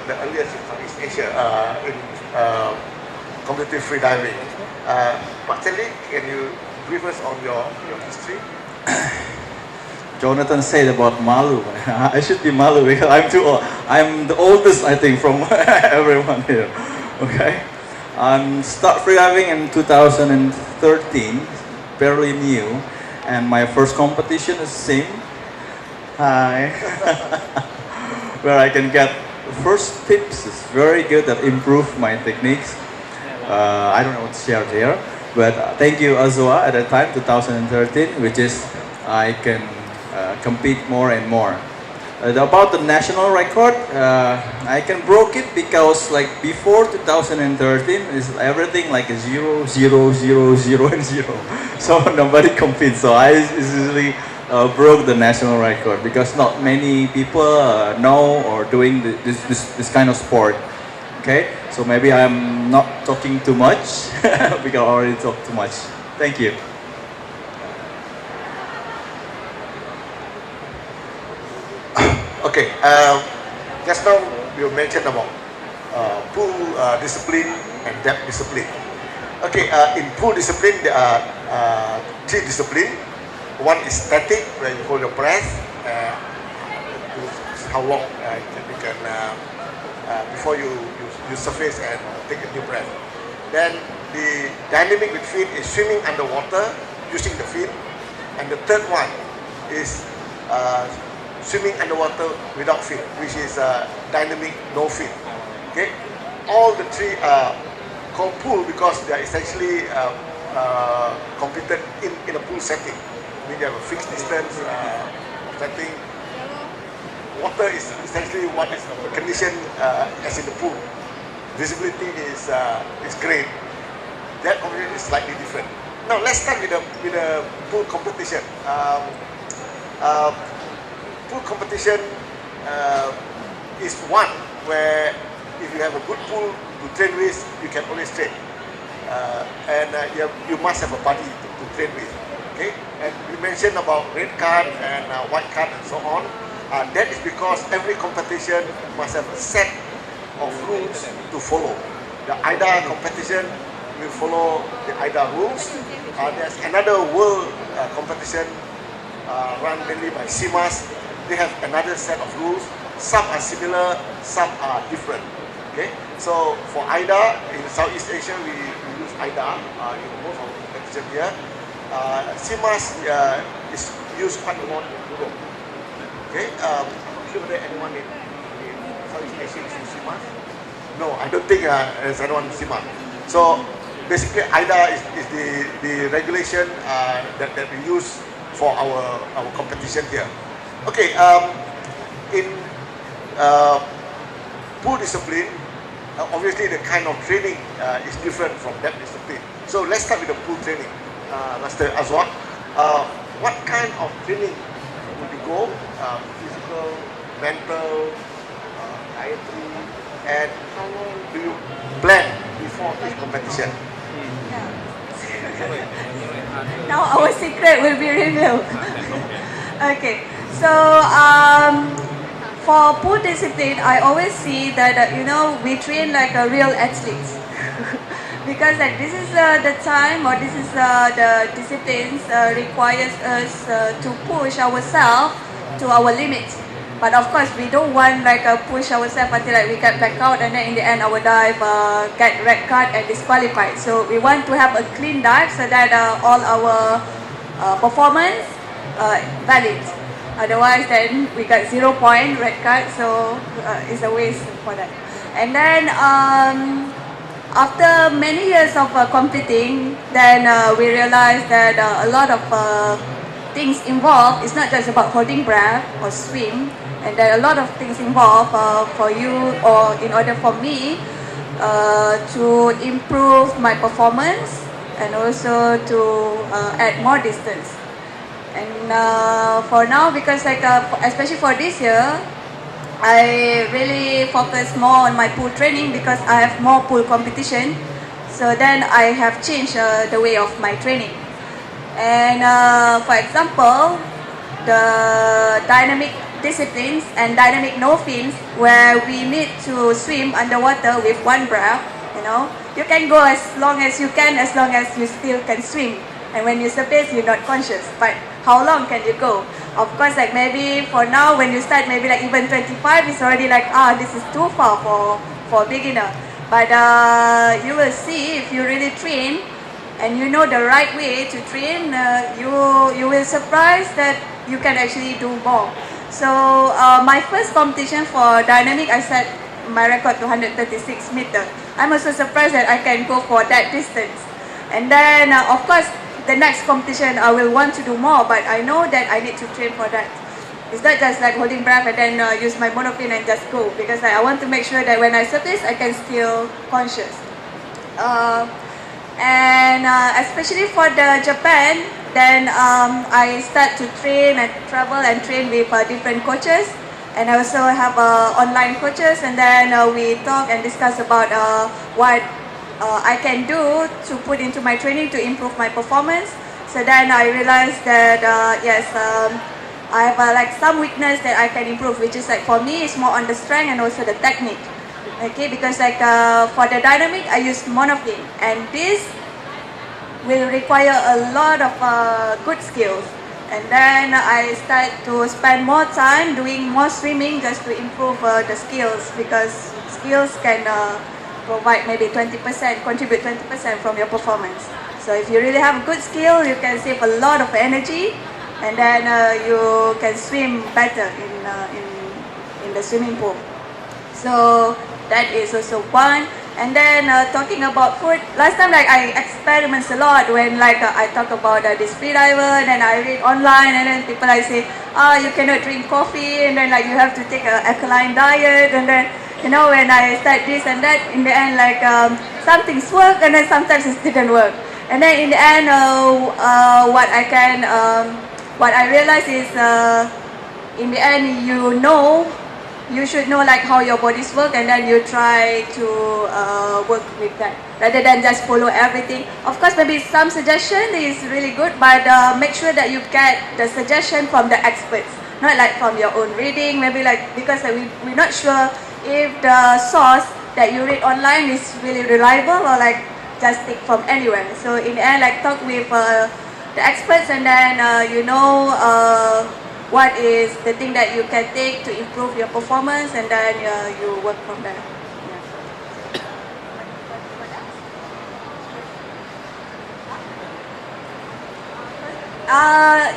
the earliest in Southeast Asia in competitive freediving. Pak Stanley, can you brief us on your history? Jonathan said about malu. I should be malu because I'm too old. I'm the oldest, I think, from everyone here. Okay, start freediving in 2013, fairly new, and my first competition is sim. Hi, where I can get first tips. It's very good that improve my techniques. I don't know what to share there, but thank you Azwa at that time, 2013, which is I can compete more and more. About the national record, I can broke it because like before 2013 is everything like a 0, 0, 0, 0 and 0. So nobody competes. So I easily broke the national record because not many people know or doing this kind of sport. Okay, so maybe I'm not talking too much because I already talked too much. Thank you. Okay, just now you mentioned about pool discipline and depth discipline. Okay, in pool discipline there are three disciplines. One is static, where you hold your breath. How long you can before you surface and take a deep breath. Then the dynamic with fin is swimming underwater using the fin, and the third one is swimming underwater without fin, which is dynamic no fin. Okay, all the three are called pool because they are essentially competed in a pool setting. I mean, you have a fixed distance setting. Water is essentially what is the condition as in the pool. Visibility is great. That competition is slightly different. Now let's start with the pool competition. Pool competition is one where if you have a good pool to train with, you can always train, and you must have a buddy to train with. Okay, and we mentioned about red card and white card and so on. That is because every competition must have a set of rules to follow. The AIDA competition will follow the AIDA rules. There's another world competition run mainly by CIMAS. They have another set of rules. Some are similar, some are different. Okay, so for AIDA in Southeast Asia, we use AIDA in most of the competition here. CIMAS is used quite a lot in Europe. Okay, sure there anyone in Southeast Asia is CIMAS? No, I don't think there's anyone in CIMAS. So basically, AIDA is the regulation that we use for our competition here. Okay, in pool discipline, obviously the kind of training is different from that discipline. So let's start with the pool training. Master Azwar, what kind of training would you go? Physical, mental, dietary, and how long do you plan before each competition? Now our secret will be revealed. Okay, so for pool discipline, I always see that we train like a real athletes. Because like this is the time or this is the disciplines requires us to push ourselves to our limits. But of course, we don't want like push ourselves until like we get back out and then in the end our dive get red card and disqualified. So we want to have a clean dive so that all our performance valid. Otherwise, then we got 0 point red card. So it's a waste for that. And then after many years of competing, then we realized that a lot of things involved. It's not just about holding breath or swim, and there are a lot of things involved for you or in order for me to improve my performance and also to add more distance. And for now, because like especially for this year, I really focus more on my pool training because I have more pool competition. So then I have changed the way of my training. And for example, the dynamic disciplines and dynamic no fins where we need to swim underwater with one breath. You know, you can go as long as you can, as long as you still can swim. And when you surface, you're not conscious. But how long can you go? Of course, like maybe for now, when you start, maybe like even 25, it's already like, this is too far for beginner. But you will see if you really train and you know the right way to train, you will surprise that you can actually do more. So my first competition for dynamic, I set my record to 136 meters. I'm also surprised that I can go for that distance. And then of course, the next competition I will want to do more, but I know that I need to train for that. It's not just like holding breath and then use my monofin and just go, because I want to make sure that when I surface, I can still conscious. Especially for the Japan, then I start to train and travel and train with different coaches, and I also have online coaches, and then we talk and discuss about what I can do to put into my training to improve my performance. So then I realized that yes, I have like some weakness that I can improve, which is like for me it's more on the strength and also the technique. Okay, because like for the dynamic I use monofin, and this will require a lot of good skills. And then I start to spend more time doing more swimming just to improve the skills, because skills can provide maybe 20%, contribute 20% from your performance. So if you really have a good skill, you can save a lot of energy, and then you can swim better in the swimming pool. So that is also one. And then talking about food, last time like I experiment a lot when like I talk about this freediver, and then I read online, and then people like say, you cannot drink coffee, and then like you have to take an alkaline diet, and then you know when I start this and that, in the end like some things work and then sometimes it didn't work. And then in the end what I realized is in the end you should know like how your bodies work, and then you try to work with that rather than just follow everything. Of course, maybe some suggestion is really good, but make sure that you get the suggestion from the experts, not like from your own reading. Maybe like because we're not sure if the source that you read online is really reliable or like just take from anywhere. So in the end, like talk with the experts, and then you know what is the thing that you can take to improve your performance, and then you work from there.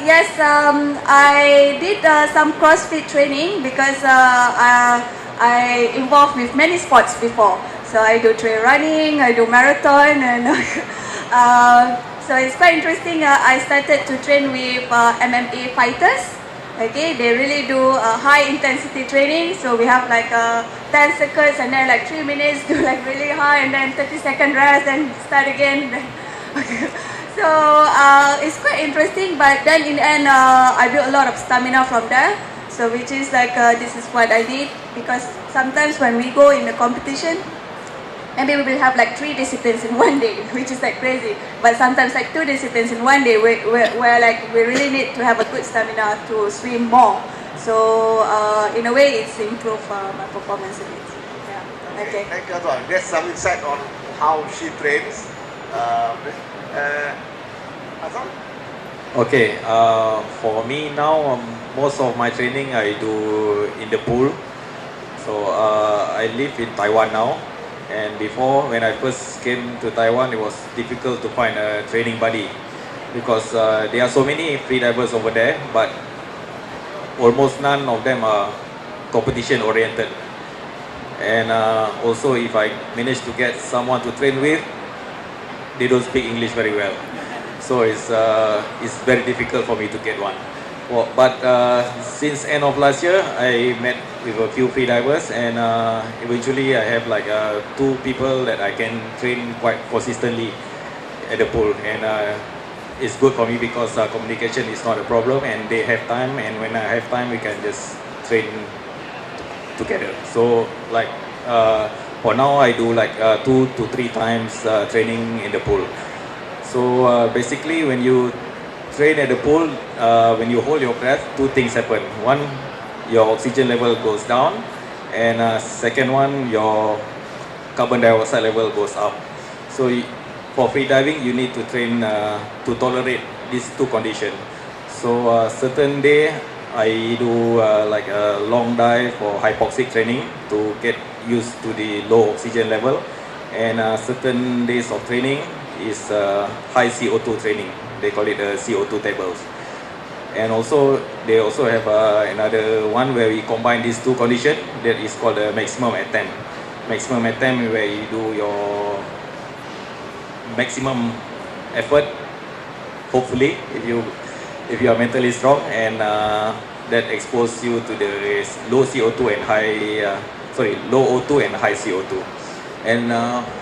Yes, I did some CrossFit training because I involved with many sports before. So I do trail running, I do marathon, and so it's quite interesting. I started to train with MMA fighters. Okay, they really do high intensity training. So we have like 10 circuits, and then like 3 minutes do like really high, and then 30-second rest and start again. So it's quite interesting, but then in the end I built a lot of stamina from there. So which is like this is what I did, because sometimes when we go in the competition, maybe we will have like 3 disciplines in one day, which is like crazy. But sometimes like 2 disciplines in one day where like we really need to have a good stamina to swim more. So in a way it's improved my performance a bit. Yeah. Okay. Thank you, Tuan. There's some insight on how she trains. Azam? Okay, for me now, most of my training I do in the pool. So I live in Taiwan now, and before when I first came to Taiwan, it was difficult to find a training buddy because there are so many freedivers over there, but almost none of them are competition oriented. And also if I manage to get someone to train with, they don't speak English very well. So it's very difficult for me to get one. Well, but since end of last year, I met with a few freedivers, and eventually I have like 2 people that I can train quite consistently at the pool, and it's good for me because communication is not a problem, and they have time, and when I have time, we can just train together. So like for now, I do like 2 to 3 times training in the pool. So basically, when you train at the pool, when you hold your breath, 2 things happen. One, your oxygen level goes down, and second one, your carbon dioxide level goes up. So for free diving, you need to train to tolerate these two conditions. So certain day, I do like a long dive or hypoxic training to get used to the low oxygen level, and certain days of training is high CO2 training. They call it the CO2 tables. And also, they also have another one where we combine these two conditions that is called the maximum attempt. Maximum attempt where you do your maximum effort, hopefully, if you are mentally strong, and that exposes you to the low CO2 and low O2 and high CO2. And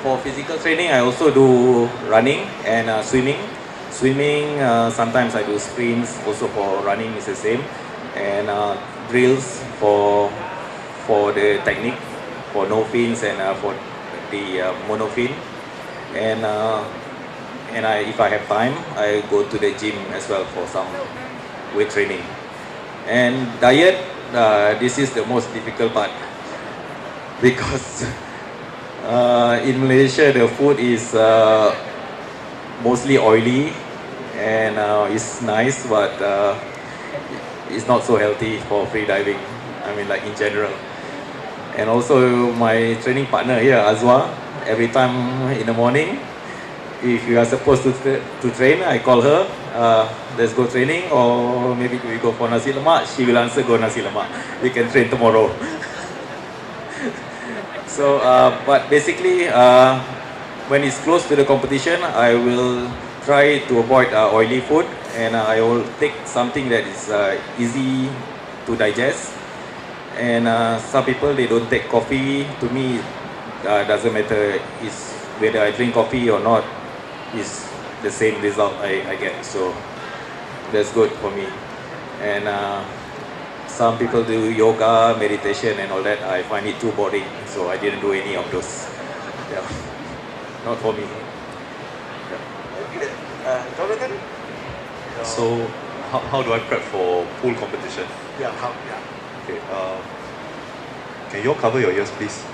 for physical training, I also do running and swimming. Swimming, sometimes I do sprints. Also for running is the same, and drills for the technique, for no fins and for the monofin. And if I have time, I go to the gym as well for some weight training. And diet, this is the most difficult part because in Malaysia the food is mostly oily and it's nice, but it's not so healthy for free diving. I mean, like in general. And also my training partner here, Azwa, every time in the morning, if you are supposed to train, I call her, let's go training, or maybe we go for nasi lemak. She will answer, go nasi lemak. We can train tomorrow. So, but basically, when it's close to the competition, I will try to avoid oily food, and I will take something that is easy to digest. And some people, they don't take coffee. To me, doesn't matter is whether I drink coffee or not, is the same result I get. So that's good for me. And some people do yoga, meditation and all that. I find it too boring, so I didn't do any of those. Yeah. Not for me. Jonathan? So, how do I prep for pool competition? Yeah, Okay. Can you all cover your ears, please?